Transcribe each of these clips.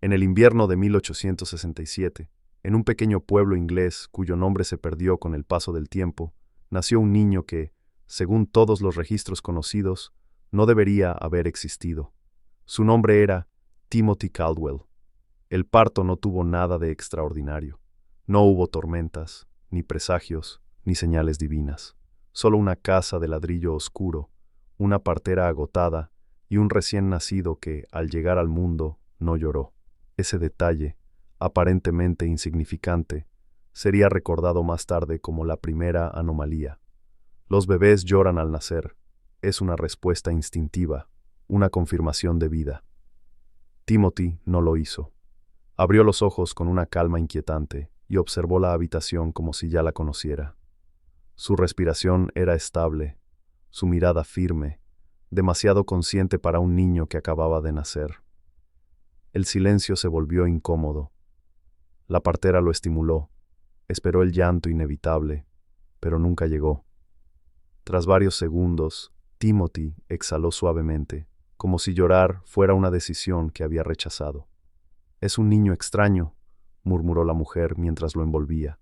En el invierno de 1867, en un pequeño pueblo inglés cuyo nombre se perdió con el paso del tiempo, nació un niño que, según todos los registros conocidos, no debería haber existido. Su nombre era Timothy Caldwell. El parto no tuvo nada de extraordinario. No hubo tormentas, ni presagios, ni señales divinas. Solo una casa de ladrillo oscuro, una partera agotada y un recién nacido que, al llegar al mundo, no lloró. Ese detalle, aparentemente insignificante, sería recordado más tarde como la primera anomalía. Los bebés lloran al nacer. Es una respuesta instintiva, una confirmación de vida. Timothy no lo hizo. Abrió los ojos con una calma inquietante y observó la habitación como si ya la conociera. Su respiración era estable, su mirada firme, demasiado consciente para un niño que acababa de nacer. El silencio se volvió incómodo. La partera lo estimuló, esperó el llanto inevitable, pero nunca llegó. Tras varios segundos, Timothy exhaló suavemente, como si llorar fuera una decisión que había rechazado. «Es un niño extraño», murmuró la mujer mientras lo envolvía.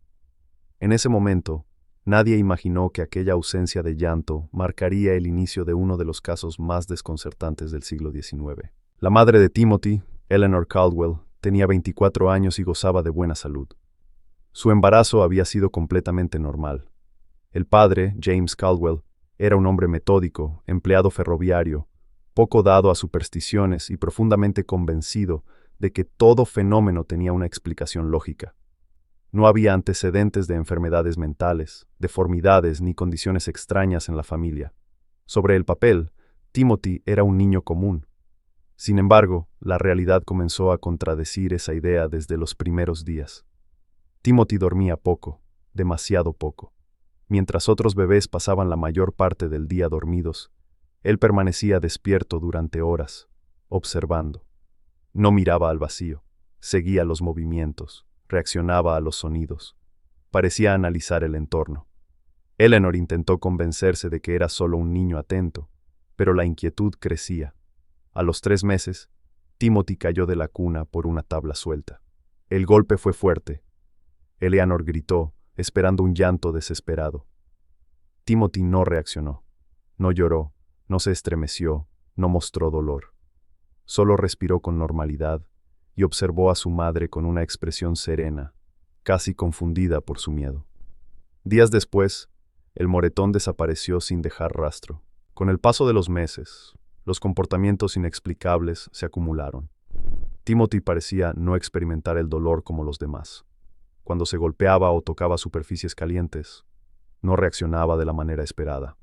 En ese momento, nadie imaginó que aquella ausencia de llanto marcaría el inicio de uno de los casos más desconcertantes del siglo XIX. La madre de Timothy, Eleanor Caldwell, tenía 24 años y gozaba de buena salud. Su embarazo había sido completamente normal. El padre, James Caldwell, era un hombre metódico, empleado ferroviario, poco dado a supersticiones y profundamente convencido de que todo fenómeno tenía una explicación lógica. No había antecedentes de enfermedades mentales, deformidades ni condiciones extrañas en la familia. Sobre el papel, Timothy era un niño común. Sin embargo, la realidad comenzó a contradecir esa idea desde los primeros días. Timothy dormía poco, demasiado poco. Mientras otros bebés pasaban la mayor parte del día dormidos, él permanecía despierto durante horas, observando. No miraba al vacío, seguía los movimientos, reaccionaba a los sonidos. Parecía analizar el entorno. Eleanor intentó convencerse de que era solo un niño atento, pero la inquietud crecía. A los 3 meses, Timothy cayó de la cuna por una tabla suelta. El golpe fue fuerte. Eleanor gritó, esperando un llanto desesperado. Timothy no reaccionó. No lloró, no se estremeció, no mostró dolor. Solo respiró con normalidad y observó a su madre con una expresión serena, casi confundida por su miedo. Días después, el moretón desapareció sin dejar rastro. Con el paso de los meses, los comportamientos inexplicables se acumularon. Timothy parecía no experimentar el dolor como los demás. Cuando se golpeaba o tocaba superficies calientes, no reaccionaba de la manera esperada.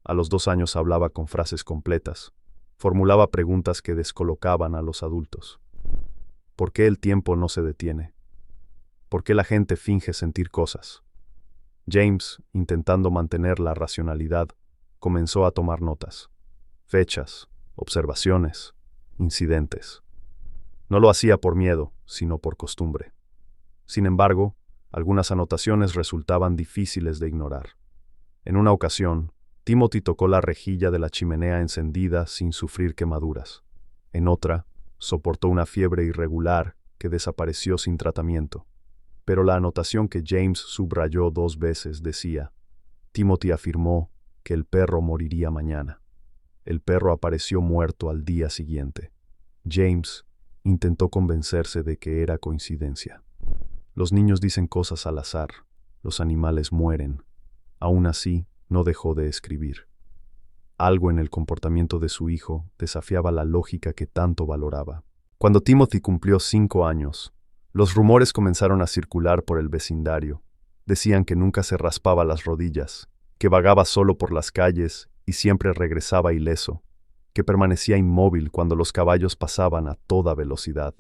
A los 2 años hablaba con frases completas. Formulaba preguntas que descolocaban a los adultos. ¿Por qué el tiempo no se detiene? ¿Por qué la gente finge sentir cosas? James, intentando mantener la racionalidad, comenzó a tomar notas. Fechas, observaciones, incidentes. No lo hacía por miedo, sino por costumbre. Sin embargo, algunas anotaciones resultaban difíciles de ignorar. En una ocasión, Timothy tocó la rejilla de la chimenea encendida sin sufrir quemaduras. En otra, soportó una fiebre irregular que desapareció sin tratamiento. Pero la anotación que James subrayó 2 veces decía: Timothy afirmó que el perro moriría mañana. El perro apareció muerto al día siguiente. James intentó convencerse de que era coincidencia. Los niños dicen cosas al azar, los animales mueren. Aún así, no dejó de escribir. Algo en el comportamiento de su hijo desafiaba la lógica que tanto valoraba. Cuando Timothy cumplió 5 años, los rumores comenzaron a circular por el vecindario. Decían que nunca se raspaba las rodillas, que vagaba solo por las calles y siempre regresaba ileso, que permanecía inmóvil cuando los caballos pasaban a toda velocidad.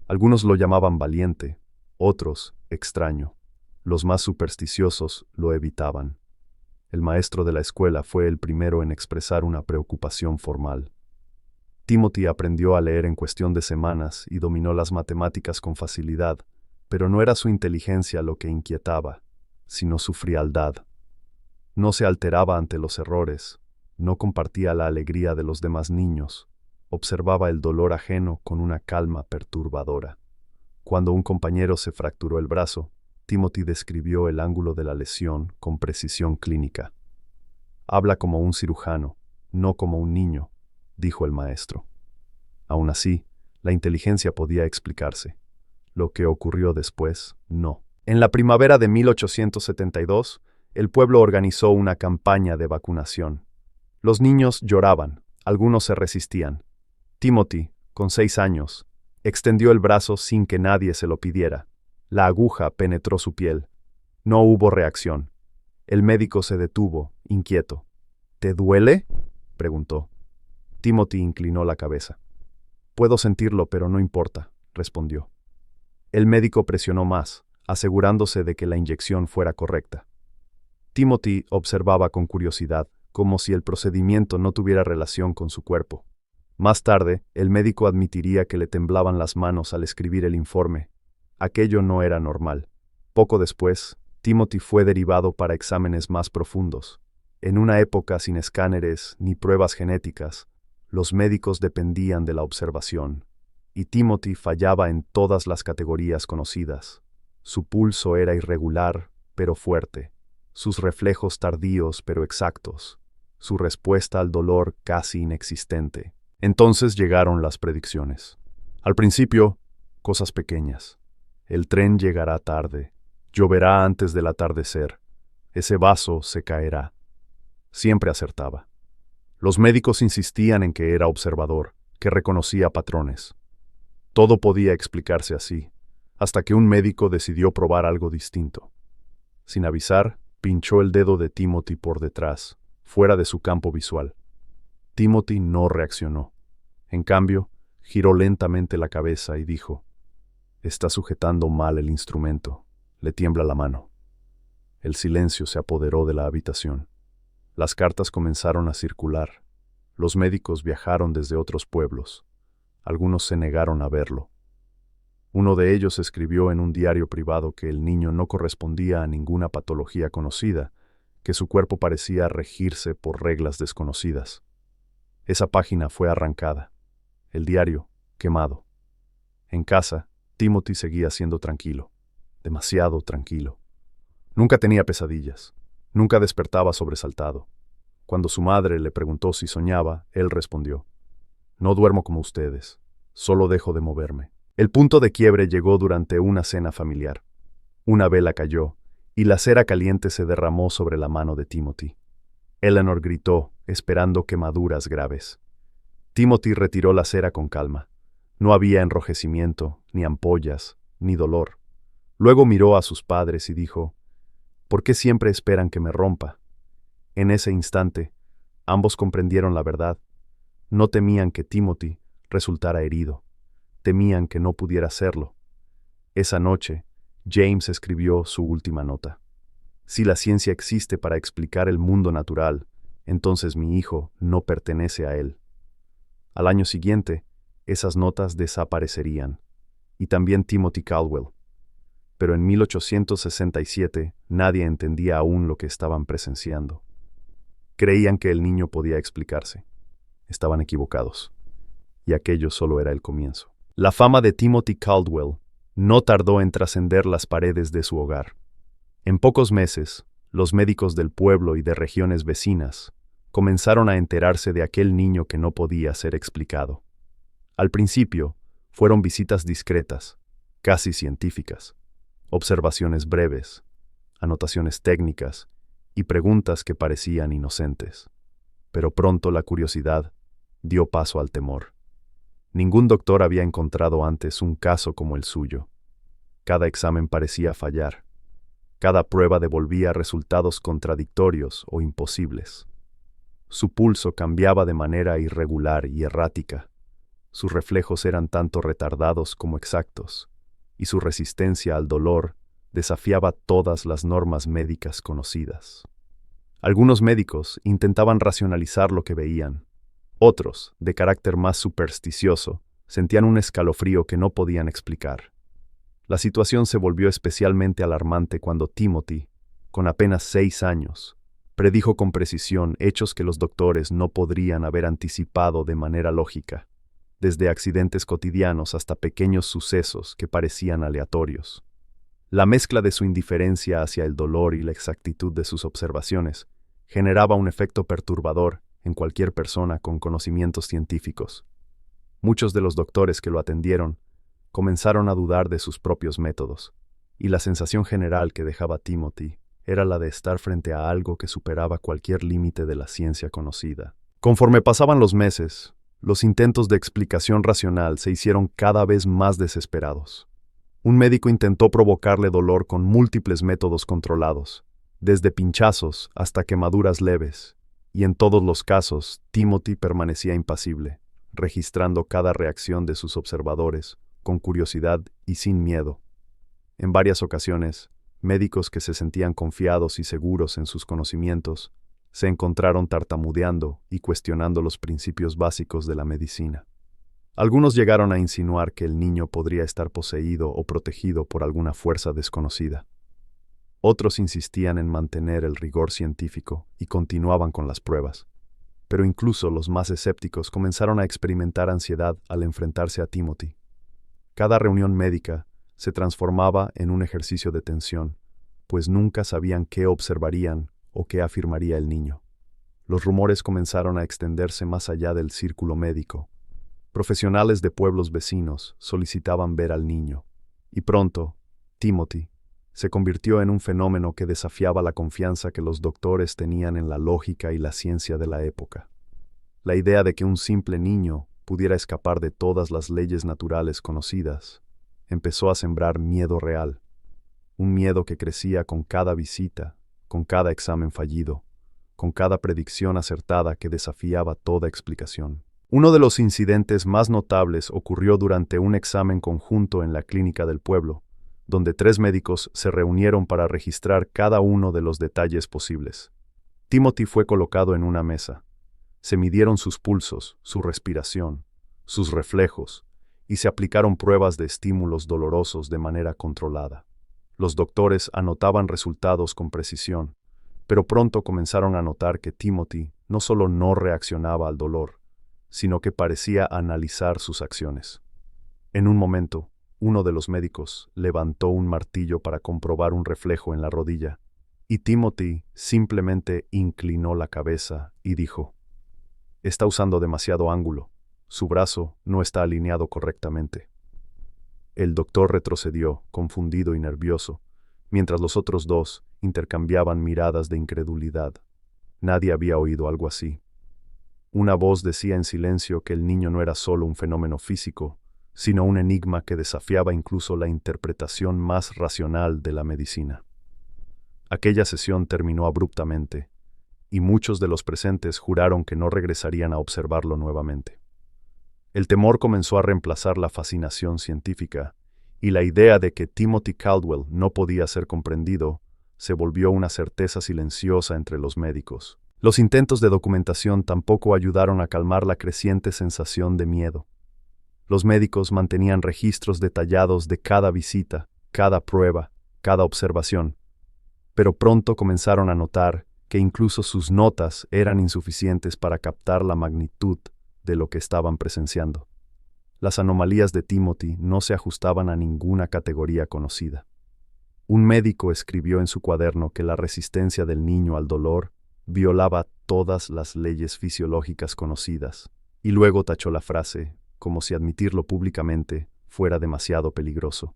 Algunos lo llamaban valiente, otros extraño. Los más supersticiosos lo evitaban. El maestro de la escuela fue el primero en expresar una preocupación formal. Timothy aprendió a leer en cuestión de semanas y dominó las matemáticas con facilidad, pero no era su inteligencia lo que inquietaba, sino su frialdad. No se alteraba ante los errores, no compartía la alegría de los demás niños, observaba el dolor ajeno con una calma perturbadora. Cuando un compañero se fracturó el brazo, Timothy describió el ángulo de la lesión con precisión clínica. «Habla como un cirujano, no como un niño», dijo el maestro. Aún así, la inteligencia podía explicarse. Lo que ocurrió después, no. En la primavera de 1872, el pueblo organizó una campaña de vacunación. Los niños lloraban, algunos se resistían. Timothy, con 6 años, extendió el brazo sin que nadie se lo pidiera. La aguja penetró su piel. No hubo reacción. El médico se detuvo, inquieto. «¿Te duele?», preguntó. Timothy inclinó la cabeza. «Puedo sentirlo, pero no importa», respondió. El médico presionó más, asegurándose de que la inyección fuera correcta. Timothy observaba con curiosidad, como si el procedimiento no tuviera relación con su cuerpo. Más tarde, el médico admitiría que le temblaban las manos al escribir el informe. Aquello no era normal. Poco después, Timothy fue derivado para exámenes más profundos. En una época sin escáneres ni pruebas genéticas, los médicos dependían de la observación, y Timothy fallaba en todas las categorías conocidas. Su pulso era irregular, pero fuerte, sus reflejos tardíos pero exactos, su respuesta al dolor casi inexistente. Entonces llegaron las predicciones. Al principio, cosas pequeñas. El tren llegará tarde, lloverá antes del atardecer, ese vaso se caerá. Siempre acertaba. Los médicos insistían en que era observador, que reconocía patrones. Todo podía explicarse así, hasta que un médico decidió probar algo distinto. Sin avisar, pinchó el dedo de Timothy por detrás, fuera de su campo visual. Timothy no reaccionó. En cambio, giró lentamente la cabeza y dijo: «Está sujetando mal el instrumento. Le tiembla la mano». El silencio se apoderó de la habitación. Las cartas comenzaron a circular. Los médicos viajaron desde otros pueblos. Algunos se negaron a verlo. Uno de ellos escribió en un diario privado que el niño no correspondía a ninguna patología conocida, que su cuerpo parecía regirse por reglas desconocidas. Esa página fue arrancada. El diario, quemado. En casa, Timothy seguía siendo tranquilo. Demasiado tranquilo. Nunca tenía pesadillas. Nunca despertaba sobresaltado. Cuando su madre le preguntó si soñaba, él respondió: «No duermo como ustedes, solo dejo de moverme». El punto de quiebre llegó durante una cena familiar. Una vela cayó, y la cera caliente se derramó sobre la mano de Timothy. Eleanor gritó, esperando quemaduras graves. Timothy retiró la cera con calma. No había enrojecimiento, ni ampollas, ni dolor. Luego miró a sus padres y dijo: «¿Por qué siempre esperan que me rompa?». En ese instante, ambos comprendieron la verdad. No temían que Timothy resultara herido. Temían que no pudiera hacerlo. Esa noche, James escribió su última nota. «Si la ciencia existe para explicar el mundo natural, entonces mi hijo no pertenece a él». Al año siguiente, esas notas desaparecerían, y también Timothy Caldwell. Pero en 1867 nadie entendía aún lo que estaban presenciando. Creían que el niño podía explicarse. Estaban equivocados. Y aquello solo era el comienzo. La fama de Timothy Caldwell no tardó en trascender las paredes de su hogar. En pocos meses, los médicos del pueblo y de regiones vecinas comenzaron a enterarse de aquel niño que no podía ser explicado. Al principio, fueron visitas discretas, casi científicas, observaciones breves, anotaciones técnicas y preguntas que parecían inocentes. Pero pronto la curiosidad dio paso al temor. Ningún doctor había encontrado antes un caso como el suyo. Cada examen parecía fallar. Cada prueba devolvía resultados contradictorios o imposibles. Su pulso cambiaba de manera irregular y errática. Sus reflejos eran tanto retardados como exactos, y su resistencia al dolor desafiaba todas las normas médicas conocidas. Algunos médicos intentaban racionalizar lo que veían. Otros, de carácter más supersticioso, sentían un escalofrío que no podían explicar. La situación se volvió especialmente alarmante cuando Timothy, con apenas 6 años, predijo con precisión hechos que los doctores no podrían haber anticipado de manera lógica. desde accidentes cotidianos hasta pequeños sucesos que parecían aleatorios. La mezcla de su indiferencia hacia el dolor y la exactitud de sus observaciones generaba un efecto perturbador en cualquier persona con conocimientos científicos. Muchos de los doctores que lo atendieron comenzaron a dudar de sus propios métodos, y la sensación general que dejaba Timothy era la de estar frente a algo que superaba cualquier límite de la ciencia conocida. Conforme pasaban los meses, los intentos de explicación racional se hicieron cada vez más desesperados. Un médico intentó provocarle dolor con múltiples métodos controlados, desde pinchazos hasta quemaduras leves, y en todos los casos, Timothy permanecía impasible, registrando cada reacción de sus observadores, con curiosidad y sin miedo. En varias ocasiones, médicos que se sentían confiados y seguros en sus conocimientos, se encontraron tartamudeando y cuestionando los principios básicos de la medicina. Algunos llegaron a insinuar que el niño podría estar poseído o protegido por alguna fuerza desconocida. Otros insistían en mantener el rigor científico y continuaban con las pruebas. Pero incluso los más escépticos comenzaron a experimentar ansiedad al enfrentarse a Timothy. Cada reunión médica se transformaba en un ejercicio de tensión, pues nunca sabían qué observarían o qué afirmaría el niño. Los rumores comenzaron a extenderse más allá del círculo médico. Profesionales de pueblos vecinos solicitaban ver al niño, y pronto, Timothy se convirtió en un fenómeno que desafiaba la confianza que los doctores tenían en la lógica y la ciencia de la época. La idea de que un simple niño pudiera escapar de todas las leyes naturales conocidas empezó a sembrar miedo real, un miedo que crecía con cada visita, con cada examen fallido, con cada predicción acertada que desafiaba toda explicación. Uno de los incidentes más notables ocurrió durante un examen conjunto en la clínica del pueblo, donde 3 médicos se reunieron para registrar cada uno de los detalles posibles. Timothy fue colocado en una mesa. Se midieron sus pulsos, su respiración, sus reflejos, y se aplicaron pruebas de estímulos dolorosos de manera controlada. Los doctores anotaban resultados con precisión, pero pronto comenzaron a notar que Timothy no solo no reaccionaba al dolor, sino que parecía analizar sus acciones. En un momento, uno de los médicos levantó un martillo para comprobar un reflejo en la rodilla, y Timothy simplemente inclinó la cabeza y dijo: «Está usando demasiado ángulo. Su brazo no está alineado correctamente». El doctor retrocedió, confundido y nervioso, mientras los otros 2 intercambiaban miradas de incredulidad. Nadie había oído algo así. Una voz decía en silencio que el niño no era solo un fenómeno físico, sino un enigma que desafiaba incluso la interpretación más racional de la medicina. Aquella sesión terminó abruptamente, y muchos de los presentes juraron que no regresarían a observarlo nuevamente. El temor comenzó a reemplazar la fascinación científica, y la idea de que Timothy Caldwell no podía ser comprendido se volvió una certeza silenciosa entre los médicos. Los intentos de documentación tampoco ayudaron a calmar la creciente sensación de miedo. Los médicos mantenían registros detallados de cada visita, cada prueba, cada observación, pero pronto comenzaron a notar que incluso sus notas eran insuficientes para captar la magnitud de lo que estaban presenciando. Las anomalías de Timothy no se ajustaban a ninguna categoría conocida. Un médico escribió en su cuaderno que la resistencia del niño al dolor violaba todas las leyes fisiológicas conocidas, y luego tachó la frase, como si admitirlo públicamente fuera demasiado peligroso.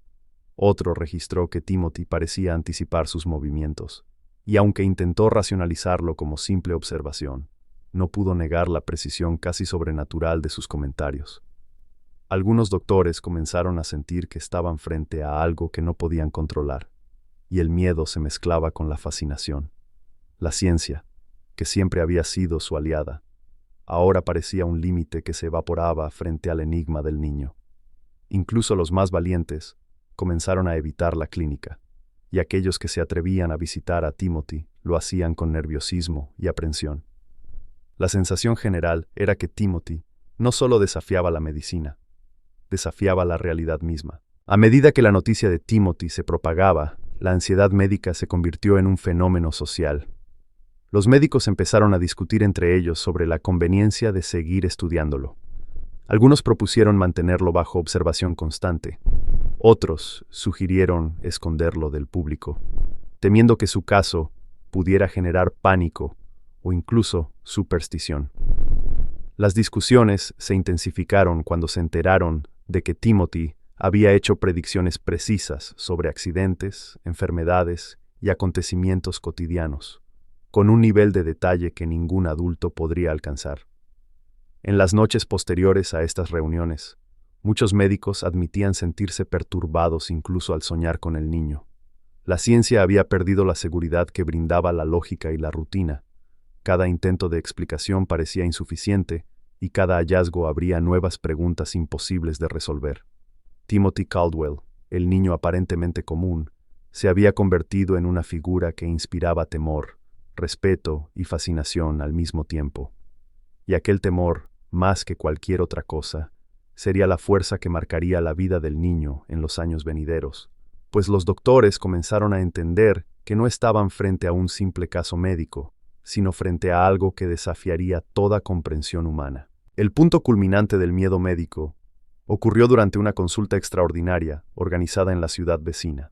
Otro registró que Timothy parecía anticipar sus movimientos, y aunque intentó racionalizarlo como simple observación, no pudo negar la precisión casi sobrenatural de sus comentarios. Algunos doctores comenzaron a sentir que estaban frente a algo que no podían controlar, y el miedo se mezclaba con la fascinación. La ciencia, que siempre había sido su aliada, ahora parecía un límite que se evaporaba frente al enigma del niño. Incluso los más valientes comenzaron a evitar la clínica, y aquellos que se atrevían a visitar a Timothy lo hacían con nerviosismo y aprensión. La sensación general era que Timothy no solo desafiaba la medicina, desafiaba la realidad misma. A medida que la noticia de Timothy se propagaba, la ansiedad médica se convirtió en un fenómeno social. Los médicos empezaron a discutir entre ellos sobre la conveniencia de seguir estudiándolo. Algunos propusieron mantenerlo bajo observación constante. Otros sugirieron esconderlo del público, temiendo que su caso pudiera generar pánico o incluso superstición. Las discusiones se intensificaron cuando se enteraron de que Timothy había hecho predicciones precisas sobre accidentes, enfermedades y acontecimientos cotidianos, con un nivel de detalle que ningún adulto podría alcanzar. En las noches posteriores a estas reuniones, muchos médicos admitían sentirse perturbados incluso al soñar con el niño. La ciencia había perdido la seguridad que brindaba la lógica y la rutina. Cada intento de explicación parecía insuficiente y cada hallazgo abría nuevas preguntas imposibles de resolver. Timothy Caldwell, el niño aparentemente común, se había convertido en una figura que inspiraba temor, respeto y fascinación al mismo tiempo. Y aquel temor, más que cualquier otra cosa, sería la fuerza que marcaría la vida del niño en los años venideros, pues los doctores comenzaron a entender que no estaban frente a un simple caso médico, sino frente a algo que desafiaría toda comprensión humana. El punto culminante del miedo médico ocurrió durante una consulta extraordinaria organizada en la ciudad vecina.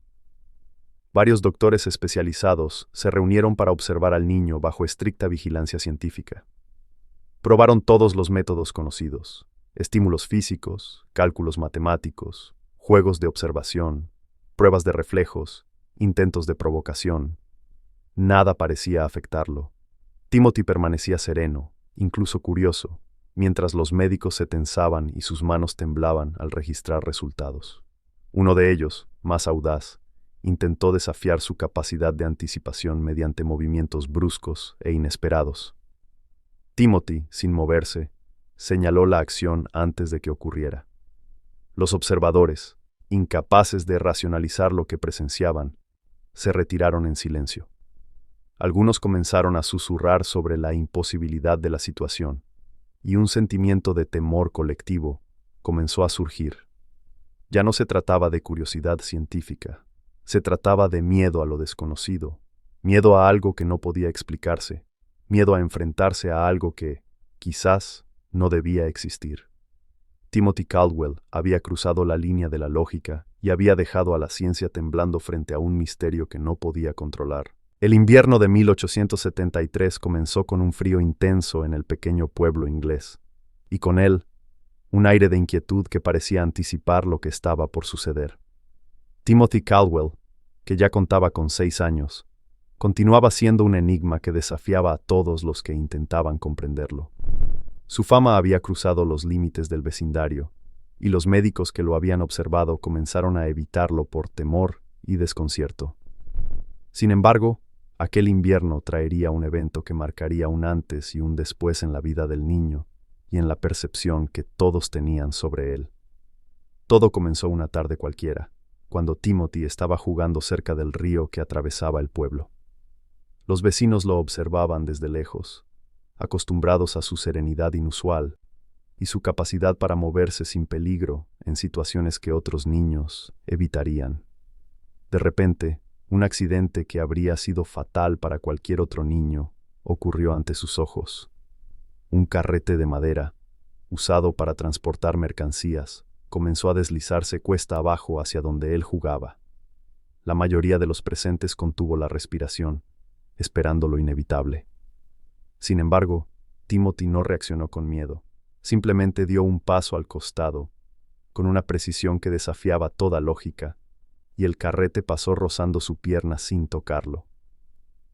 Varios doctores especializados se reunieron para observar al niño bajo estricta vigilancia científica. Probaron todos los métodos conocidos: estímulos físicos, cálculos matemáticos, juegos de observación, pruebas de reflejos, intentos de provocación. Nada parecía afectarlo. Timothy permanecía sereno, incluso curioso, mientras los médicos se tensaban y sus manos temblaban al registrar resultados. Uno de ellos, más audaz, intentó desafiar su capacidad de anticipación mediante movimientos bruscos e inesperados. Timothy, sin moverse, señaló la acción antes de que ocurriera. Los observadores, incapaces de racionalizar lo que presenciaban, se retiraron en silencio. Algunos comenzaron a susurrar sobre la imposibilidad de la situación, y un sentimiento de temor colectivo comenzó a surgir. Ya no se trataba de curiosidad científica, se trataba de miedo a lo desconocido, miedo a algo que no podía explicarse, miedo a enfrentarse a algo que, quizás, no debía existir. Timothy Caldwell había cruzado la línea de la lógica y había dejado a la ciencia temblando frente a un misterio que no podía controlar. El invierno de 1873 comenzó con un frío intenso en el pequeño pueblo inglés, y con él, un aire de inquietud que parecía anticipar lo que estaba por suceder. Timothy Caldwell, que ya contaba con 6 años, continuaba siendo un enigma que desafiaba a todos los que intentaban comprenderlo. Su fama había cruzado los límites del vecindario, y los médicos que lo habían observado comenzaron a evitarlo por temor y desconcierto. Sin embargo, aquel invierno traería un evento que marcaría un antes y un después en la vida del niño y en la percepción que todos tenían sobre él. Todo comenzó una tarde cualquiera, cuando Timothy estaba jugando cerca del río que atravesaba el pueblo. Los vecinos lo observaban desde lejos, acostumbrados a su serenidad inusual y su capacidad para moverse sin peligro en situaciones que otros niños evitarían. De repente, un accidente que habría sido fatal para cualquier otro niño ocurrió ante sus ojos. Un carrete de madera, usado para transportar mercancías, comenzó a deslizarse cuesta abajo hacia donde él jugaba. La mayoría de los presentes contuvo la respiración, esperando lo inevitable. Sin embargo, Timothy no reaccionó con miedo. Simplemente dio un paso al costado, con una precisión que desafiaba toda lógica, y el carrete pasó rozando su pierna sin tocarlo.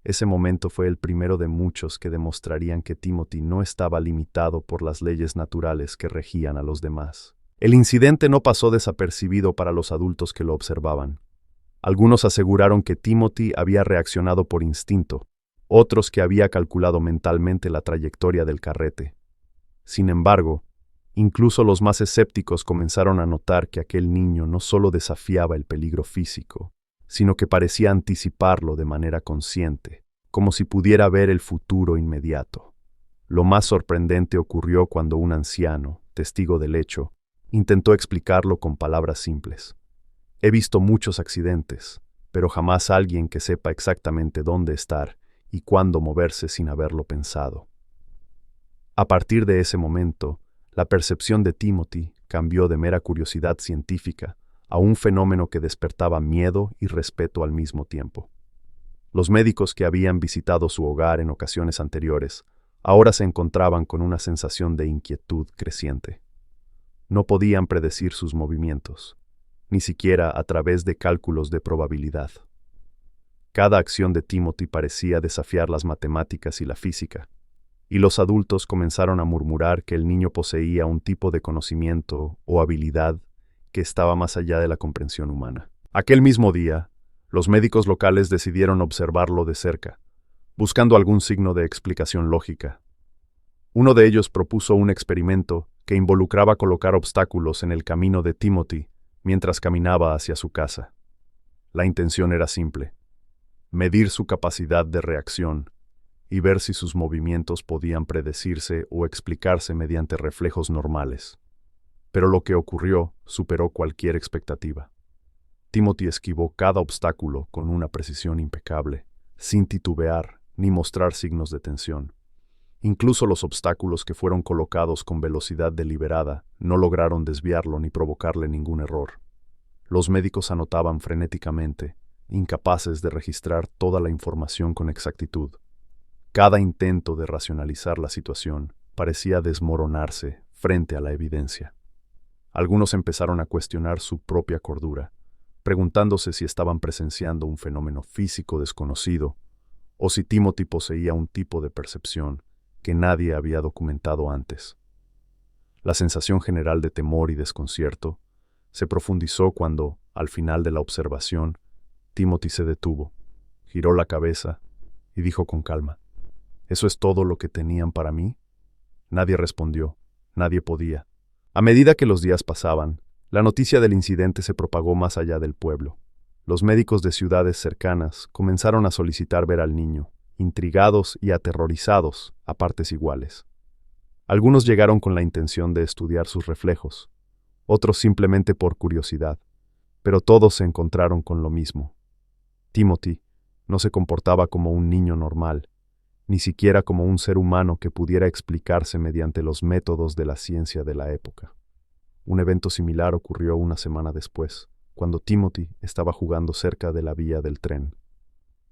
Ese momento fue el primero de muchos que demostrarían que Timothy no estaba limitado por las leyes naturales que regían a los demás. El incidente no pasó desapercibido para los adultos que lo observaban. Algunos aseguraron que Timothy había reaccionado por instinto, otros que había calculado mentalmente la trayectoria del carrete. Sin embargo, incluso los más escépticos comenzaron a notar que aquel niño no solo desafiaba el peligro físico, sino que parecía anticiparlo de manera consciente, como si pudiera ver el futuro inmediato. Lo más sorprendente ocurrió cuando un anciano, testigo del hecho, intentó explicarlo con palabras simples. He visto muchos accidentes, pero jamás alguien que sepa exactamente dónde estar y cuándo moverse sin haberlo pensado. A partir de ese momento, La percepción de Timothy cambió de mera curiosidad científica a un fenómeno que despertaba miedo y respeto al mismo tiempo. Los médicos que habían visitado su hogar en ocasiones anteriores ahora se encontraban con una sensación de inquietud creciente. No podían predecir sus movimientos, ni siquiera a través de cálculos de probabilidad. Cada acción de Timothy parecía desafiar las matemáticas y la física, y los adultos comenzaron a murmurar que el niño poseía un tipo de conocimiento o habilidad que estaba más allá de la comprensión humana. Aquel mismo día, los médicos locales decidieron observarlo de cerca, buscando algún signo de explicación lógica. Uno de ellos propuso un experimento que involucraba colocar obstáculos en el camino de Timothy mientras caminaba hacia su casa. La intención era simple: medir su capacidad de reacción y ver si sus movimientos podían predecirse o explicarse mediante reflejos normales. Pero lo que ocurrió superó cualquier expectativa. Timothy esquivó cada obstáculo con una precisión impecable, sin titubear ni mostrar signos de tensión. Incluso los obstáculos que fueron colocados con velocidad deliberada no lograron desviarlo ni provocarle ningún error. Los médicos anotaban frenéticamente, incapaces de registrar toda la información con exactitud. Cada intento de racionalizar la situación parecía desmoronarse frente a la evidencia. Algunos empezaron a cuestionar su propia cordura, preguntándose si estaban presenciando un fenómeno físico desconocido o si Timothy poseía un tipo de percepción que nadie había documentado antes. La sensación general de temor y desconcierto se profundizó cuando, al final de la observación, Timothy se detuvo, giró la cabeza y dijo con calma: ¿eso es todo lo que tenían para mí? Nadie respondió, nadie podía. A medida que los días pasaban, la noticia del incidente se propagó más allá del pueblo. Los médicos de ciudades cercanas comenzaron a solicitar ver al niño, intrigados y aterrorizados a partes iguales. Algunos llegaron con la intención de estudiar sus reflejos, otros simplemente por curiosidad, pero todos se encontraron con lo mismo. Timothy no se comportaba como un niño normal, ni siquiera como un ser humano que pudiera explicarse mediante los métodos de la ciencia de la época. Un evento similar ocurrió una semana después, cuando Timothy estaba jugando cerca de la vía del tren.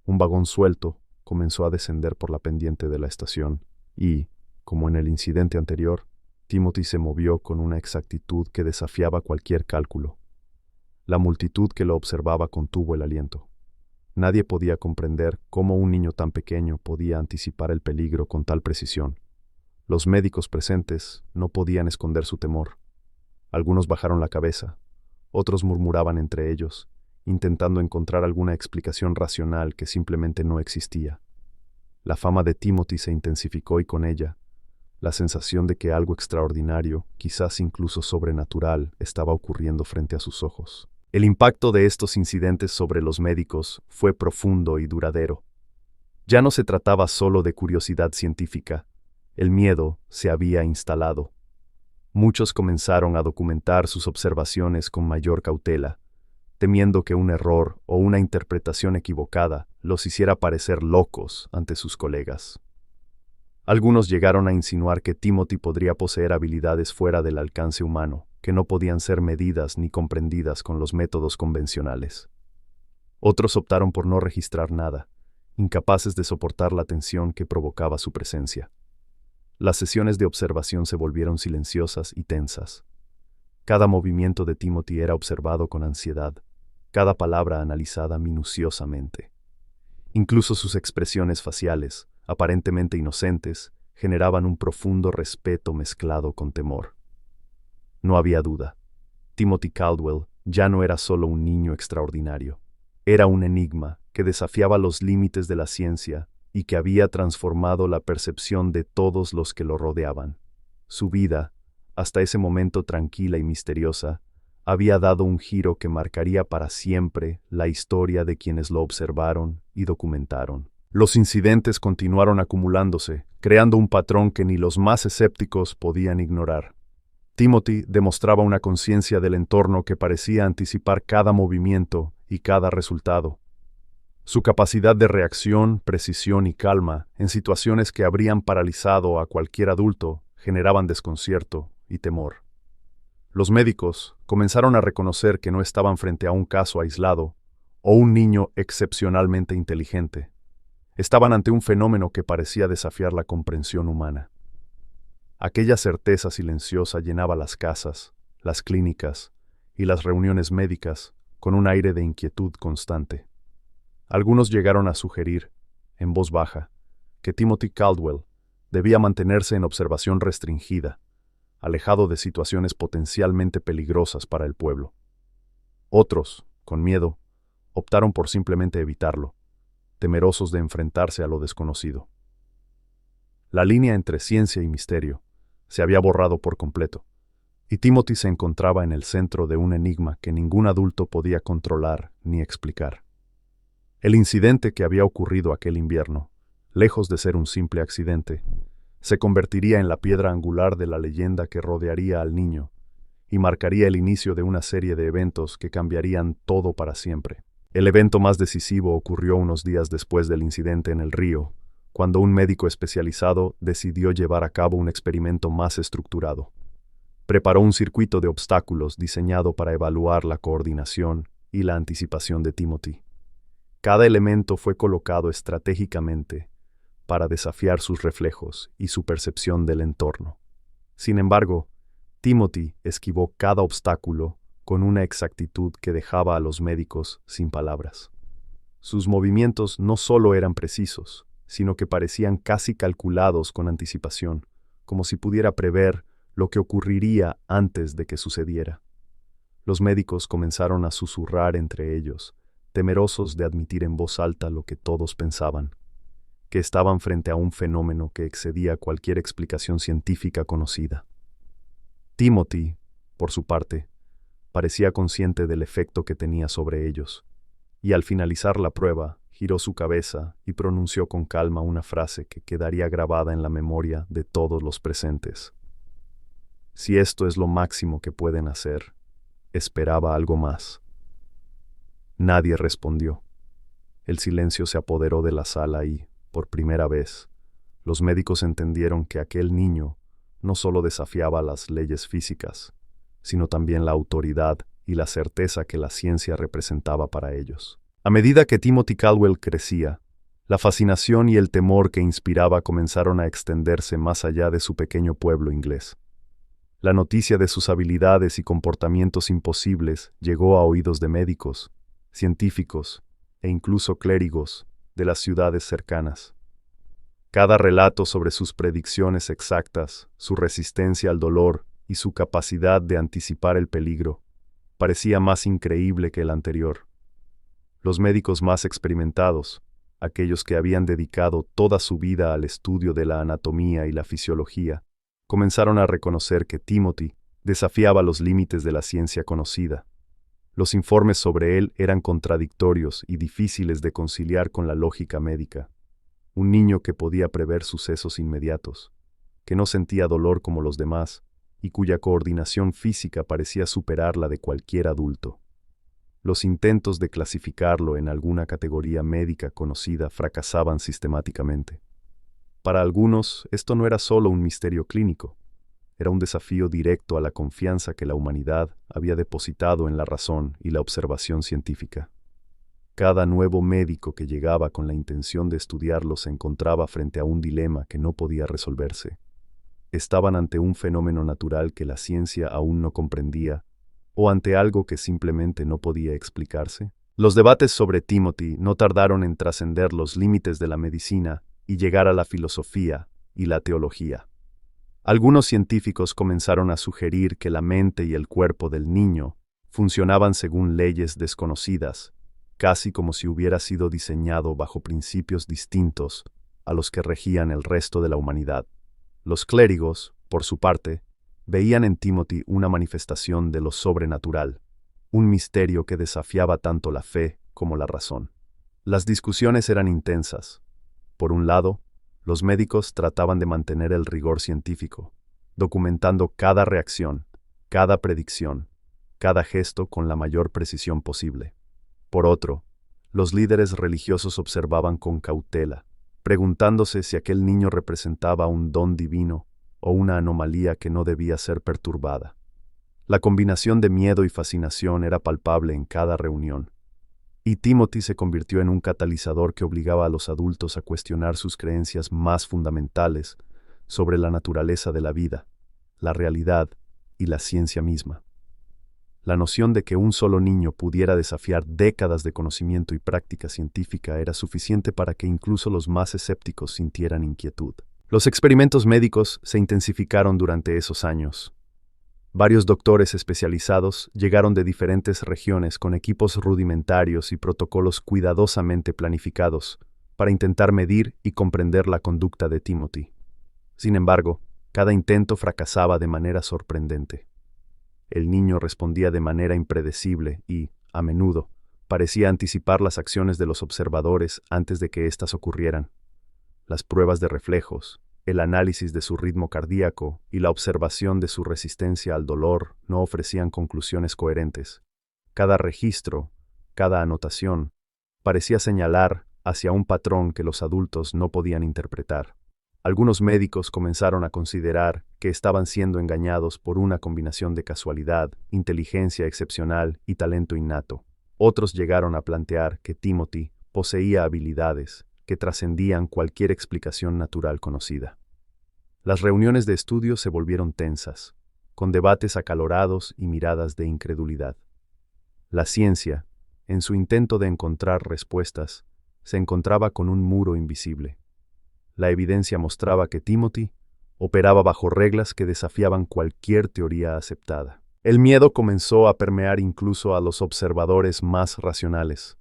Un vagón suelto comenzó a descender por la pendiente de la estación y, como en el incidente anterior, Timothy se movió con una exactitud que desafiaba cualquier cálculo. La multitud que lo observaba contuvo el aliento. Nadie podía comprender cómo un niño tan pequeño podía anticipar el peligro con tal precisión. Los médicos presentes no podían esconder su temor. Algunos bajaron la cabeza, otros murmuraban entre ellos, intentando encontrar alguna explicación racional que simplemente no existía. La fama de Timothy se intensificó y con ella, la sensación de que algo extraordinario, quizás incluso sobrenatural, estaba ocurriendo frente a sus ojos. El impacto de estos incidentes sobre los médicos fue profundo y duradero. Ya no se trataba solo de curiosidad científica, el miedo se había instalado. Muchos comenzaron a documentar sus observaciones con mayor cautela, temiendo que un error o una interpretación equivocada los hiciera parecer locos ante sus colegas. Algunos llegaron a insinuar que Timothy podría poseer habilidades fuera del alcance humano, que no podían ser medidas ni comprendidas con los métodos convencionales. Otros optaron por no registrar nada, incapaces de soportar la tensión que provocaba su presencia. Las sesiones de observación se volvieron silenciosas y tensas. Cada movimiento de Timothy era observado con ansiedad, cada palabra analizada minuciosamente. Incluso sus expresiones faciales, aparentemente inocentes, generaban un profundo respeto mezclado con temor. No había duda. Timothy Caldwell ya no era solo un niño extraordinario. Era un enigma que desafiaba los límites de la ciencia y que había transformado la percepción de todos los que lo rodeaban. Su vida, hasta ese momento tranquila y misteriosa, había dado un giro que marcaría para siempre la historia de quienes lo observaron y documentaron. Los incidentes continuaron acumulándose, creando un patrón que ni los más escépticos podían ignorar. Timothy demostraba una conciencia del entorno que parecía anticipar cada movimiento y cada resultado. Su capacidad de reacción, precisión y calma en situaciones que habrían paralizado a cualquier adulto generaban desconcierto y temor. Los médicos comenzaron a reconocer que no estaban frente a un caso aislado o un niño excepcionalmente inteligente. Estaban ante un fenómeno que parecía desafiar la comprensión humana. Aquella certeza silenciosa llenaba las casas, las clínicas y las reuniones médicas con un aire de inquietud constante. Algunos llegaron a sugerir, en voz baja, que Timothy Caldwell debía mantenerse en observación restringida, alejado de situaciones potencialmente peligrosas para el pueblo. Otros, con miedo, optaron por simplemente evitarlo, temerosos de enfrentarse a lo desconocido. La línea entre ciencia y misterio se había borrado por completo, y Timothy se encontraba en el centro de un enigma que ningún adulto podía controlar ni explicar. El incidente que había ocurrido aquel invierno, lejos de ser un simple accidente, se convertiría en la piedra angular de la leyenda que rodearía al niño y marcaría el inicio de una serie de eventos que cambiarían todo para siempre. El evento más decisivo ocurrió unos días después del incidente en el río, cuando un médico especializado decidió llevar a cabo un experimento más estructurado. Preparó un circuito de obstáculos diseñado para evaluar la coordinación y la anticipación de Timothy. Cada elemento fue colocado estratégicamente para desafiar sus reflejos y su percepción del entorno. Sin embargo, Timothy esquivó cada obstáculo con una exactitud que dejaba a los médicos sin palabras. Sus movimientos no solo eran precisos, sino que parecían casi calculados con anticipación, como si pudiera prever lo que ocurriría antes de que sucediera. Los médicos comenzaron a susurrar entre ellos, temerosos de admitir en voz alta lo que todos pensaban, que estaban frente a un fenómeno que excedía cualquier explicación científica conocida. Timothy, por su parte, parecía consciente del efecto que tenía sobre ellos, y al finalizar la prueba, giró su cabeza y pronunció con calma una frase que quedaría grabada en la memoria de todos los presentes. Si esto es lo máximo que pueden hacer, esperaba algo más. Nadie respondió. El silencio se apoderó de la sala y, por primera vez, los médicos entendieron que aquel niño no solo desafiaba las leyes físicas, sino también la autoridad y la certeza que la ciencia representaba para ellos. A medida que Timothy Caldwell crecía, la fascinación y el temor que inspiraba comenzaron a extenderse más allá de su pequeño pueblo inglés. La noticia de sus habilidades y comportamientos imposibles llegó a oídos de médicos, científicos e incluso clérigos de las ciudades cercanas. Cada relato sobre sus predicciones exactas, su resistencia al dolor y su capacidad de anticipar el peligro parecía más increíble que el anterior. Los médicos más experimentados, aquellos que habían dedicado toda su vida al estudio de la anatomía y la fisiología, comenzaron a reconocer que Timothy desafiaba los límites de la ciencia conocida. Los informes sobre él eran contradictorios y difíciles de conciliar con la lógica médica. Un niño que podía prever sucesos inmediatos, que no sentía dolor como los demás y cuya coordinación física parecía superar la de cualquier adulto. Los intentos de clasificarlo en alguna categoría médica conocida fracasaban sistemáticamente. Para algunos, esto no era solo un misterio clínico, era un desafío directo a la confianza que la humanidad había depositado en la razón y la observación científica. Cada nuevo médico que llegaba con la intención de estudiarlo se encontraba frente a un dilema que no podía resolverse. Estaban ante un fenómeno natural que la ciencia aún no comprendía, o ante algo que simplemente no podía explicarse. Los debates sobre Timothy no tardaron en trascender los límites de la medicina y llegar a la filosofía y la teología. Algunos científicos comenzaron a sugerir que la mente y el cuerpo del niño funcionaban según leyes desconocidas, casi como si hubiera sido diseñado bajo principios distintos a los que regían el resto de la humanidad. Los clérigos, por su parte, veían en Timothy una manifestación de lo sobrenatural, un misterio que desafiaba tanto la fe como la razón. Las discusiones eran intensas. Por un lado, los médicos trataban de mantener el rigor científico, documentando cada reacción, cada predicción, cada gesto con la mayor precisión posible. Por otro, los líderes religiosos observaban con cautela, preguntándose si aquel niño representaba un don divino o una anomalía que no debía ser perturbada. La combinación de miedo y fascinación era palpable en cada reunión, y Timothy se convirtió en un catalizador que obligaba a los adultos a cuestionar sus creencias más fundamentales sobre la naturaleza de la vida, la realidad y la ciencia misma. La noción de que un solo niño pudiera desafiar décadas de conocimiento y práctica científica era suficiente para que incluso los más escépticos sintieran inquietud. Los experimentos médicos se intensificaron durante esos años. Varios doctores especializados llegaron de diferentes regiones con equipos rudimentarios y protocolos cuidadosamente planificados para intentar medir y comprender la conducta de Timothy. Sin embargo, cada intento fracasaba de manera sorprendente. El niño respondía de manera impredecible y, a menudo, parecía anticipar las acciones de los observadores antes de que éstas ocurrieran. Las pruebas de reflejos, el análisis de su ritmo cardíaco y la observación de su resistencia al dolor no ofrecían conclusiones coherentes. Cada registro, cada anotación, parecía señalar hacia un patrón que los adultos no podían interpretar. Algunos médicos comenzaron a considerar que estaban siendo engañados por una combinación de casualidad, inteligencia excepcional y talento innato. Otros llegaron a plantear que Timothy poseía habilidades que trascendían cualquier explicación natural conocida. Las reuniones de estudio se volvieron tensas, con debates acalorados y miradas de incredulidad. La ciencia, en su intento de encontrar respuestas, se encontraba con un muro invisible. La evidencia mostraba que Timothy operaba bajo reglas que desafiaban cualquier teoría aceptada. El miedo comenzó a permear incluso a los observadores más racionales.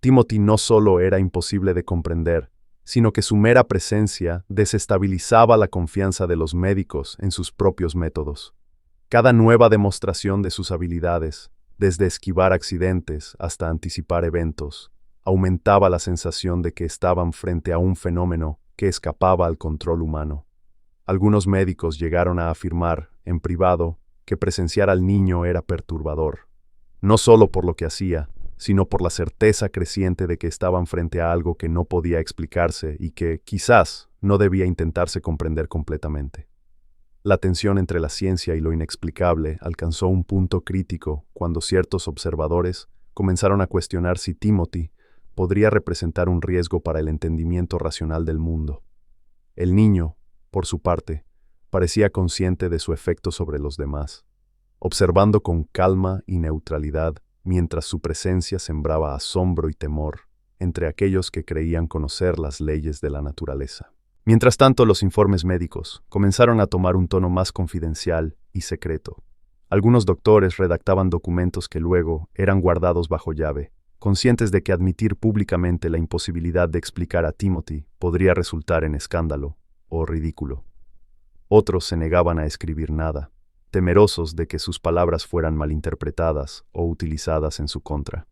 Timothy no solo era imposible de comprender, sino que su mera presencia desestabilizaba la confianza de los médicos en sus propios métodos. Cada nueva demostración de sus habilidades, desde esquivar accidentes hasta anticipar eventos, aumentaba la sensación de que estaban frente a un fenómeno que escapaba al control humano. Algunos médicos llegaron a afirmar, en privado, que presenciar al niño era perturbador, no solo por lo que hacía, sino por la certeza creciente de que estaban frente a algo que no podía explicarse y que, quizás, no debía intentarse comprender completamente. La tensión entre la ciencia y lo inexplicable alcanzó un punto crítico cuando ciertos observadores comenzaron a cuestionar si Timothy podría representar un riesgo para el entendimiento racional del mundo. El niño, por su parte, parecía consciente de su efecto sobre los demás, observando con calma y neutralidad mientras su presencia sembraba asombro y temor entre aquellos que creían conocer las leyes de la naturaleza. Mientras tanto, los informes médicos comenzaron a tomar un tono más confidencial y secreto. Algunos doctores redactaban documentos que luego eran guardados bajo llave, conscientes de que admitir públicamente la imposibilidad de explicar a Timothy podría resultar en escándalo o ridículo. Otros se negaban a escribir nada, temerosos de que sus palabras fueran malinterpretadas o utilizadas en su contra.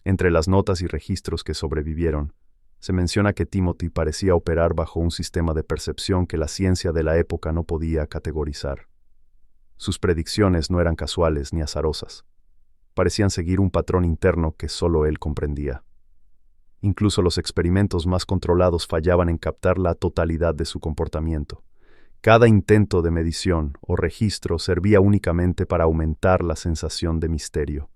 Entre las notas y registros que sobrevivieron, se menciona que Timothy parecía operar bajo un sistema de percepción que la ciencia de la época no podía categorizar. Sus predicciones no eran casuales ni azarosas. Parecían seguir un patrón interno que solo él comprendía. Incluso los experimentos más controlados fallaban en captar la totalidad de su comportamiento. Cada intento de medición o registro servía únicamente para aumentar la sensación de misterio.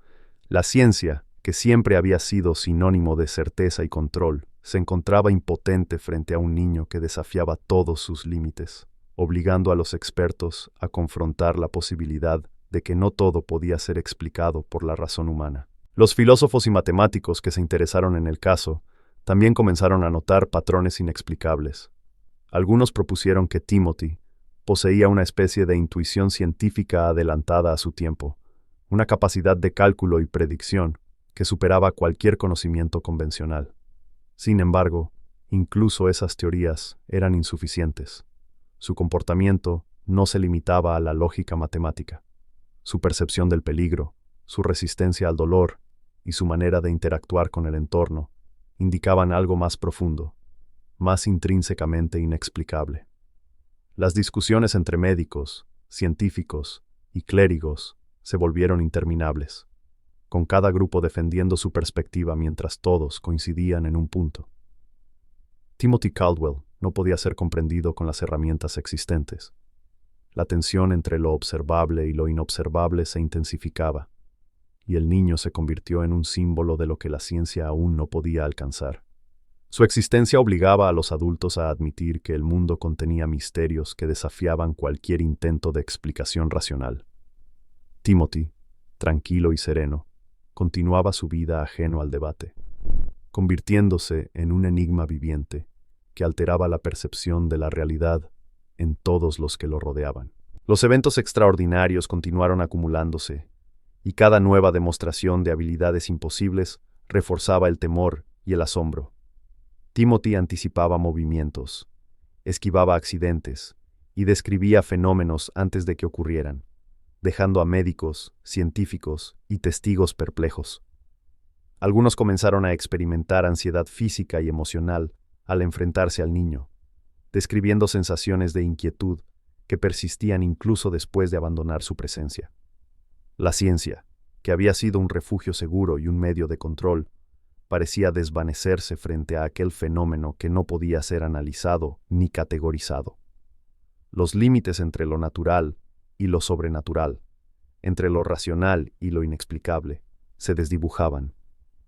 La ciencia, que siempre había sido sinónimo de certeza y control, se encontraba impotente frente a un niño que desafiaba todos sus límites, obligando a los expertos a confrontar la posibilidad de que no todo podía ser explicado por la razón humana. Los filósofos y matemáticos que se interesaron en el caso también comenzaron a notar patrones inexplicables. Algunos propusieron que Timothy poseía una especie de intuición científica adelantada a su tiempo, una capacidad de cálculo y predicción que superaba cualquier conocimiento convencional. Sin embargo, incluso esas teorías eran insuficientes. Su comportamiento no se limitaba a la lógica matemática. Su percepción del peligro, su resistencia al dolor y su manera de interactuar con el entorno indicaban algo más profundo, más intrínsecamente inexplicable. Las discusiones entre médicos, científicos y clérigos se volvieron interminables, con cada grupo defendiendo su perspectiva mientras todos coincidían en un punto. Timothy Caldwell no podía ser comprendido con las herramientas existentes. La tensión entre lo observable y lo inobservable se intensificaba, y el niño se convirtió en un símbolo de lo que la ciencia aún no podía alcanzar. Su existencia obligaba a los adultos a admitir que el mundo contenía misterios que desafiaban cualquier intento de explicación racional. Timothy, tranquilo y sereno, continuaba su vida ajeno al debate, convirtiéndose en un enigma viviente que alteraba la percepción de la realidad en todos los que lo rodeaban. Los eventos extraordinarios continuaron acumulándose, y cada nueva demostración de habilidades imposibles reforzaba el temor y el asombro. Timothy anticipaba movimientos, esquivaba accidentes y describía fenómenos antes de que ocurrieran, dejando a médicos, científicos y testigos perplejos. Algunos comenzaron a experimentar ansiedad física y emocional al enfrentarse al niño, describiendo sensaciones de inquietud que persistían incluso después de abandonar su presencia. La ciencia, que había sido un refugio seguro y un medio de control, parecía desvanecerse frente a aquel fenómeno que no podía ser analizado ni categorizado. Los límites entre lo natural y lo sobrenatural, entre lo racional y lo inexplicable, se desdibujaban,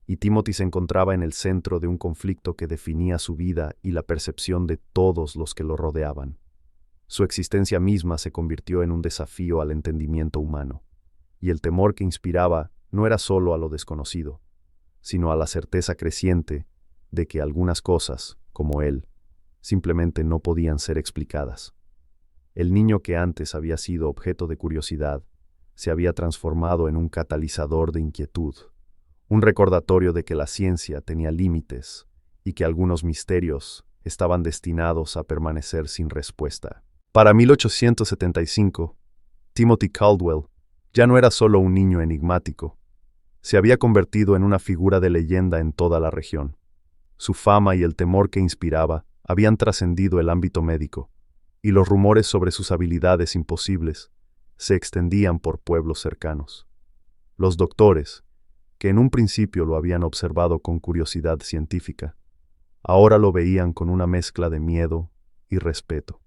y Timothy se encontraba en el centro de un conflicto que definía su vida y la percepción de todos los que lo rodeaban. Su existencia misma se convirtió en un desafío al entendimiento humano, y el temor que inspiraba no era solo a lo desconocido, sino a la certeza creciente de que algunas cosas, como él, simplemente no podían ser explicadas. El niño que antes había sido objeto de curiosidad se había transformado en un catalizador de inquietud, un recordatorio de que la ciencia tenía límites y que algunos misterios estaban destinados a permanecer sin respuesta. Para 1875, Timothy Caldwell ya no era solo un niño enigmático, se había convertido en una figura de leyenda en toda la región. Su fama y el temor que inspiraba habían trascendido el ámbito médico, y los rumores sobre sus habilidades imposibles se extendían por pueblos cercanos. Los doctores, que en un principio lo habían observado con curiosidad científica, ahora lo veían con una mezcla de miedo y respeto.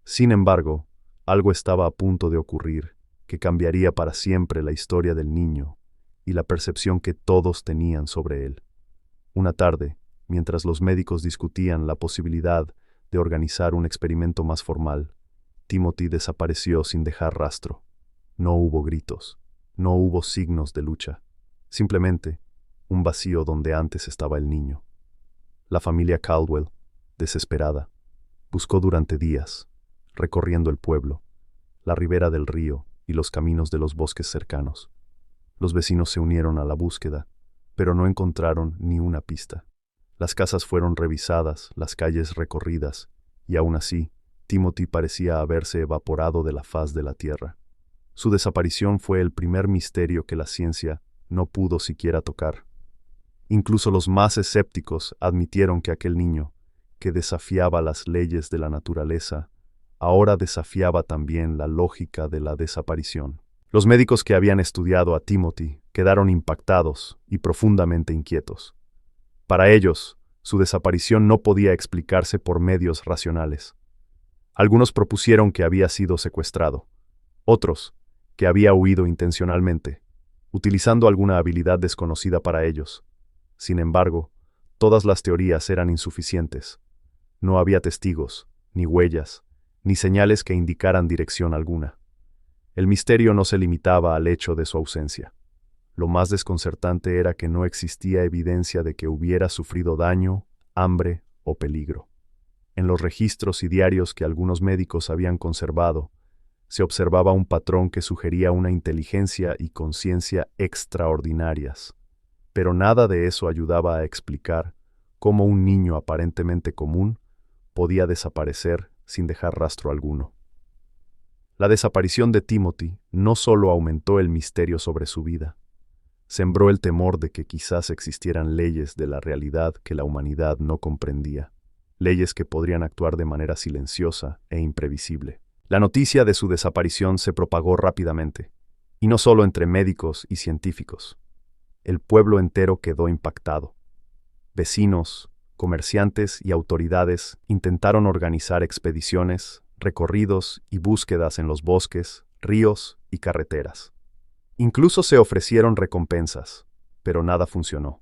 Sin embargo, algo estaba a punto de ocurrir que cambiaría para siempre la historia del niño y la percepción que todos tenían sobre él. Una tarde, mientras los médicos discutían la posibilidad de organizar un experimento más formal, Timothy desapareció sin dejar rastro. No hubo gritos, no hubo signos de lucha, simplemente un vacío donde antes estaba el niño. La familia Caldwell, desesperada, buscó durante días, recorriendo el pueblo, la ribera del río y los caminos de los bosques cercanos. Los vecinos se unieron a la búsqueda, pero no encontraron ni una pista. Las casas fueron revisadas, las calles recorridas, y aún así, Timothy parecía haberse evaporado de la faz de la tierra. Su desaparición fue el primer misterio que la ciencia no pudo siquiera tocar. Incluso los más escépticos admitieron que aquel niño, que desafiaba las leyes de la naturaleza, ahora desafiaba también la lógica de la desaparición. Los médicos que habían estudiado a Timothy quedaron impactados y profundamente inquietos. Para ellos, su desaparición no podía explicarse por medios racionales. Algunos propusieron que había sido secuestrado, otros, que había huido intencionalmente, utilizando alguna habilidad desconocida para ellos. Sin embargo, todas las teorías eran insuficientes. No había testigos, ni huellas, ni señales que indicaran dirección alguna. El misterio no se limitaba al hecho de su ausencia. Lo más desconcertante era que no existía evidencia de que hubiera sufrido daño, hambre o peligro. En los registros y diarios que algunos médicos habían conservado, se observaba un patrón que sugería una inteligencia y conciencia extraordinarias, pero nada de eso ayudaba a explicar cómo un niño aparentemente común podía desaparecer sin dejar rastro alguno. La desaparición de Timothy no solo aumentó el misterio sobre su vida, sembró el temor de que quizás existieran leyes de la realidad que la humanidad no comprendía, leyes que podrían actuar de manera silenciosa e imprevisible. La noticia de su desaparición se propagó rápidamente, y no solo entre médicos y científicos. El pueblo entero quedó impactado. Vecinos, comerciantes y autoridades intentaron organizar expediciones, recorridos y búsquedas en los bosques, ríos y carreteras. Incluso se ofrecieron recompensas, pero nada funcionó.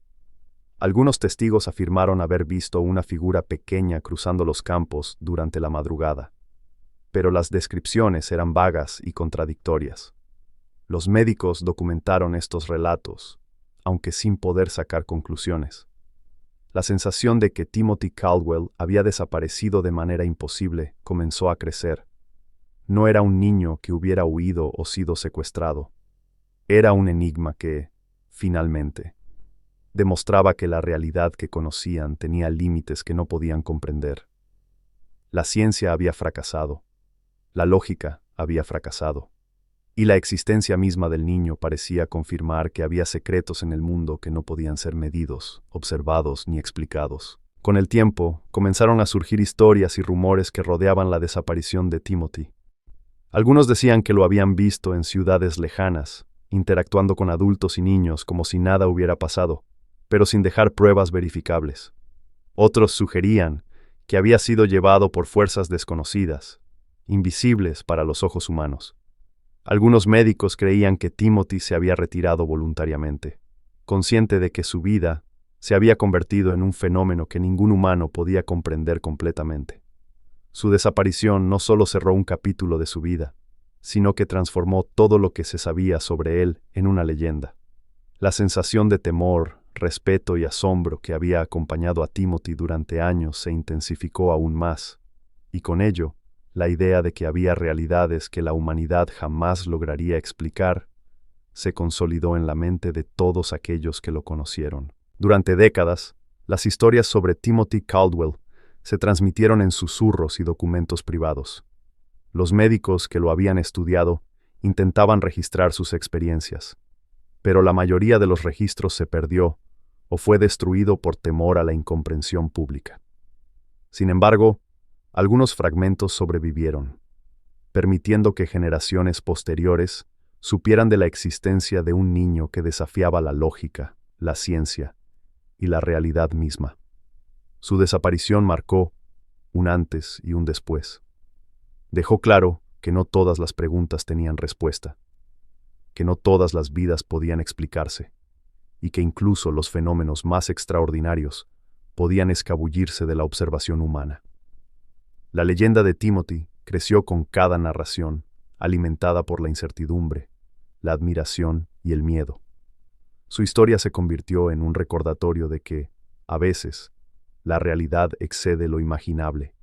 Algunos testigos afirmaron haber visto una figura pequeña cruzando los campos durante la madrugada, pero las descripciones eran vagas y contradictorias. Los médicos documentaron estos relatos, aunque sin poder sacar conclusiones. La sensación de que Timothy Caldwell había desaparecido de manera imposible comenzó a crecer. No era un niño que hubiera huido o sido secuestrado. Era un enigma que, finalmente, demostraba que la realidad que conocían tenía límites que no podían comprender. La ciencia había fracasado, la lógica había fracasado, y la existencia misma del niño parecía confirmar que había secretos en el mundo que no podían ser medidos, observados ni explicados. Con el tiempo, comenzaron a surgir historias y rumores que rodeaban la desaparición de Timothy. Algunos decían que lo habían visto en ciudades lejanas, interactuando con adultos y niños como si nada hubiera pasado, pero sin dejar pruebas verificables. Otros sugerían que había sido llevado por fuerzas desconocidas, invisibles para los ojos humanos. Algunos médicos creían que Timothy se había retirado voluntariamente, consciente de que su vida se había convertido en un fenómeno que ningún humano podía comprender completamente. Su desaparición no solo cerró un capítulo de su vida, sino que transformó todo lo que se sabía sobre él en una leyenda. La sensación de temor, respeto y asombro que había acompañado a Timothy durante años se intensificó aún más, y con ello, la idea de que había realidades que la humanidad jamás lograría explicar se consolidó en la mente de todos aquellos que lo conocieron. Durante décadas, las historias sobre Timothy Caldwell se transmitieron en susurros y documentos privados. Los médicos que lo habían estudiado intentaban registrar sus experiencias, pero la mayoría de los registros se perdió o fue destruido por temor a la incomprensión pública. Sin embargo, algunos fragmentos sobrevivieron, permitiendo que generaciones posteriores supieran de la existencia de un niño que desafiaba la lógica, la ciencia y la realidad misma. Su desaparición marcó un antes y un después. Dejó claro que no todas las preguntas tenían respuesta, que no todas las vidas podían explicarse, y que incluso los fenómenos más extraordinarios podían escabullirse de la observación humana. La leyenda de Timothy creció con cada narración, alimentada por la incertidumbre, la admiración y el miedo. Su historia se convirtió en un recordatorio de que, a veces, la realidad excede lo imaginable,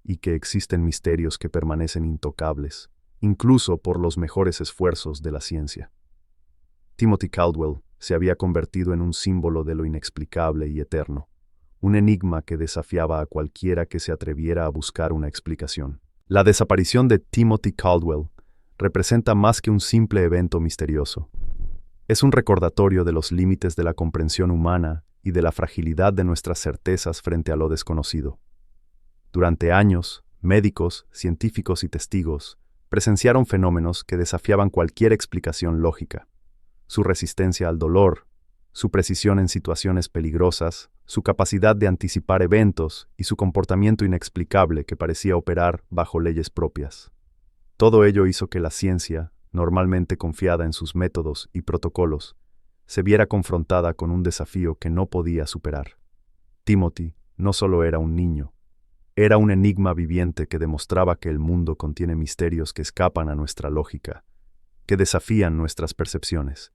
y que existen misterios que permanecen intocables, incluso por los mejores esfuerzos de la ciencia. Timothy Caldwell se había convertido en un símbolo de lo inexplicable y eterno, un enigma que desafiaba a cualquiera que se atreviera a buscar una explicación. La desaparición de Timothy Caldwell representa más que un simple evento misterioso. Es un recordatorio de los límites de la comprensión humana y de la fragilidad de nuestras certezas frente a lo desconocido. Durante años, médicos, científicos y testigos presenciaron fenómenos que desafiaban cualquier explicación lógica. Su resistencia al dolor, su precisión en situaciones peligrosas, su capacidad de anticipar eventos y su comportamiento inexplicable que parecía operar bajo leyes propias. Todo ello hizo que la ciencia, normalmente confiada en sus métodos y protocolos, se viera confrontada con un desafío que no podía superar. Timothy no solo era un niño, era un enigma viviente que demostraba que el mundo contiene misterios que escapan a nuestra lógica, que desafían nuestras percepciones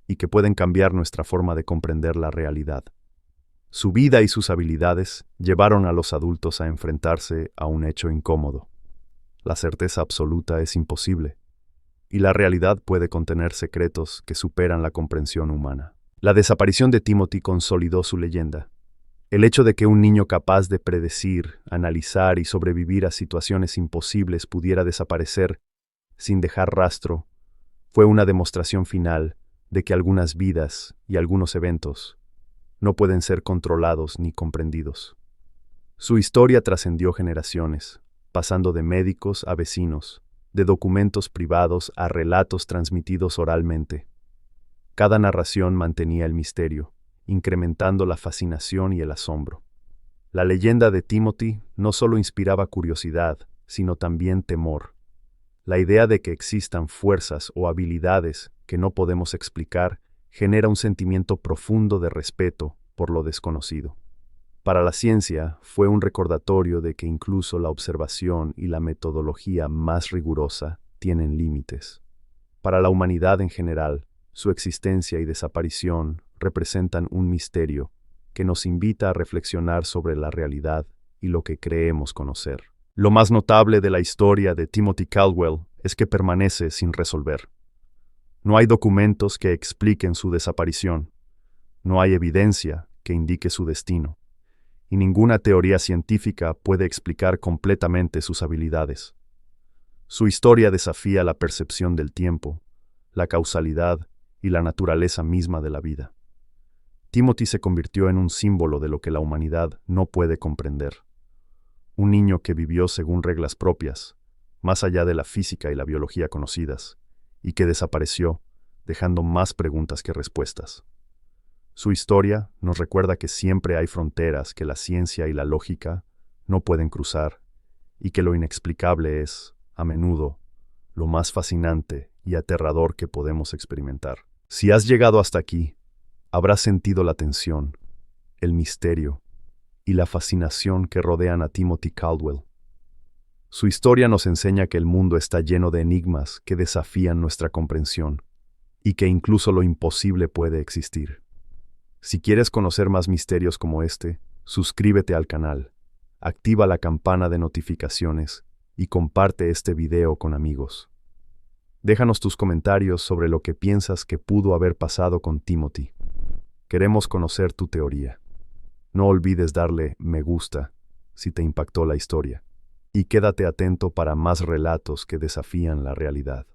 y que pueden cambiar nuestra forma de comprender la realidad. Su vida y sus habilidades llevaron a los adultos a enfrentarse a un hecho incómodo. La certeza absoluta es imposible, y la realidad puede contener secretos que superan la comprensión humana. La desaparición de Timothy consolidó su leyenda. El hecho de que un niño capaz de predecir, analizar y sobrevivir a situaciones imposibles pudiera desaparecer sin dejar rastro fue una demostración final de que algunas vidas y algunos eventos no pueden ser controlados ni comprendidos. Su historia trascendió generaciones, pasando de médicos a vecinos, de documentos privados a relatos transmitidos oralmente. Cada narración mantenía el misterio, incrementando la fascinación y el asombro. La leyenda de Timothy no solo inspiraba curiosidad, sino también temor. La idea de que existan fuerzas o habilidades que no podemos explicar genera un sentimiento profundo de respeto por lo desconocido. Para la ciencia, fue un recordatorio de que incluso la observación y la metodología más rigurosa tienen límites. Para la humanidad en general, su existencia y desaparición representan un misterio que nos invita a reflexionar sobre la realidad y lo que creemos conocer. Lo más notable de la historia de Timothy Caldwell es que permanece sin resolver. No hay documentos que expliquen su desaparición, no hay evidencia que indique su destino, y ninguna teoría científica puede explicar completamente sus habilidades. Su historia desafía la percepción del tiempo, la causalidad y la naturaleza misma de la vida. Timothy se convirtió en un símbolo de lo que la humanidad no puede comprender. Un niño que vivió según reglas propias, más allá de la física y la biología conocidas, y que desapareció, dejando más preguntas que respuestas. Su historia nos recuerda que siempre hay fronteras que la ciencia y la lógica no pueden cruzar, y que lo inexplicable es, a menudo, lo más fascinante y aterrador que podemos experimentar. Si has llegado hasta aquí, habrás sentido la tensión, el misterio y la fascinación que rodean a Timothy Caldwell. Su historia nos enseña que el mundo está lleno de enigmas que desafían nuestra comprensión y que incluso lo imposible puede existir. Si quieres conocer más misterios como este, suscríbete al canal, activa la campana de notificaciones y comparte este video con amigos. Déjanos tus comentarios sobre lo que piensas que pudo haber pasado con Timothy. Queremos conocer tu teoría. No olvides darle me gusta si te impactó la historia. Y quédate atento para más relatos que desafían la realidad.